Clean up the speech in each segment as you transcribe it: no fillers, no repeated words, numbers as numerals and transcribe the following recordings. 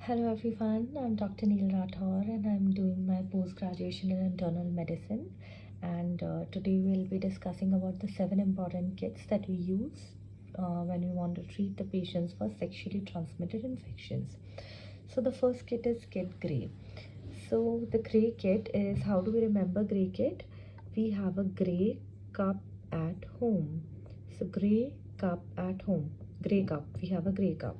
Hello everyone, I'm Dr. Neil Rathor and I'm doing my post-graduation in internal medicine, and today we'll be discussing about the 7 important kits that we use when we want to treat the patients for sexually transmitted infections. So the first kit is Kit Grey. So the Grey kit is, how do we remember Grey kit? We have a Grey cup at home. So Grey cup at home, Grey cup, we have a Grey cup.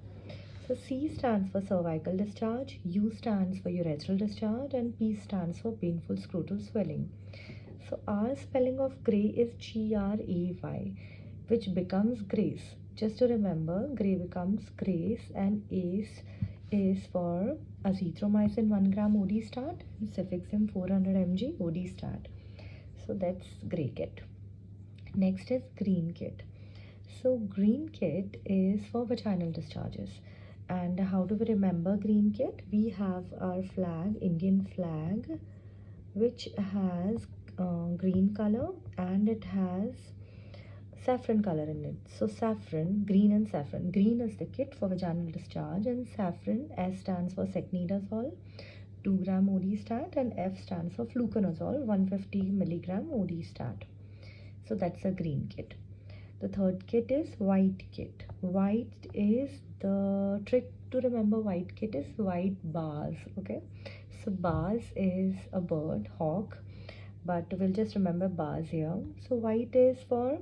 So C stands for cervical discharge, U stands for urethral discharge, and P stands for painful scrotal swelling. So our spelling of Grey is Gray, which becomes Grace. Just to remember, Grey becomes Grace, and ACE is for azithromycin 1 gram OD start and cefixime 400 mg OD start. So that's Grey kit. Next is Green kit. So Green kit is for vaginal discharges. And how do we remember Green kit? We have our flag, Indian flag, which has green color and it has saffron color in it. So saffron, green and saffron. Green is the kit for vaginal discharge, and saffron, S stands for secnidazole 2 gram OD stat, and F stands for fluconazole 150 milligram OD stat. So that's a green kit. The third kit is white kit. White is, the trick to remember white kit is white bars. Okay, so bars is a bird, hawk, but we'll just remember bars here. So white is for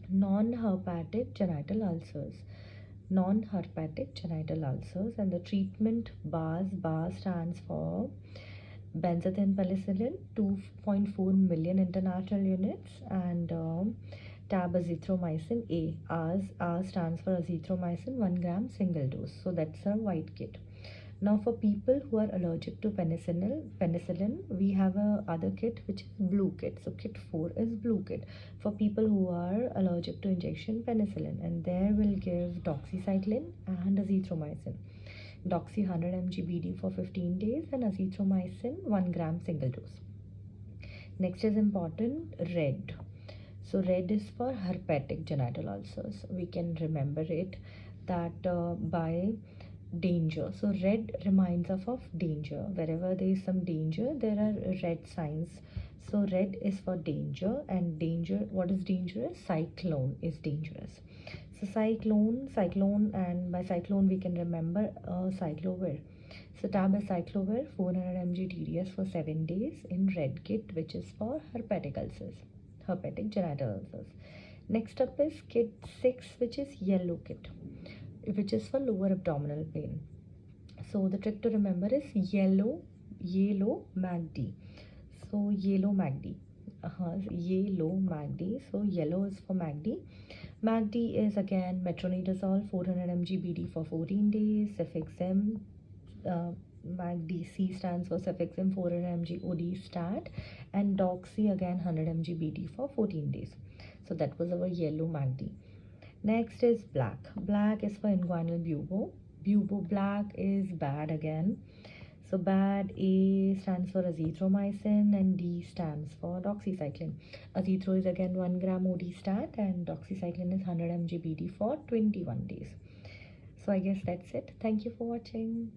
non-herpetic genital ulcers. Non-herpetic genital ulcers, and the treatment bars, bar stands for benzathine penicillin 2.4 million international units, and tab azithromycin A. R stands for azithromycin 1 gram single dose. So that's a white kit. Now for people who are allergic to penicillin, we have a other kit which is blue kit. So kit 4 is blue kit for people who are allergic to injection penicillin, and there we'll give doxycycline and azithromycin. Doxy 100 mg BD for 15 days and azithromycin 1 gram single dose. Next is important, red. So red is for herpetic genital ulcers. We can remember it that by danger. So red reminds us of danger. Wherever there is some danger, there are red signs. So red is for danger, and danger, what is dangerous? Cyclone is dangerous. So cyclone, and by cyclone we can remember cyclovir. So tab is cyclovir 400 mg TDS for 7 days in red kit, which is for herpetic ulcers, herpetic genital ulcers. Next up is kit 6, which is yellow kit, which is for lower abdominal pain. So the trick to remember is yellow MACD. So yellow MACD. Yellow MACD. So yellow is for MACD. MACD is again metronidazole 400 mg BD for 14 days. Cefixime, MACD C stands for cefixime 400 mg OD stat, and doxy again 100 mg BD for 14 days. So that was our yellow MACD. Next is black. Black is for inguinal bubo. Bubo black is bad again. So bad, A stands for azithromycin and D stands for doxycycline. Azithro is again 1 gram OD stat, and doxycycline is 100 mg BD for 21 days. So I guess that's it. Thank you for watching.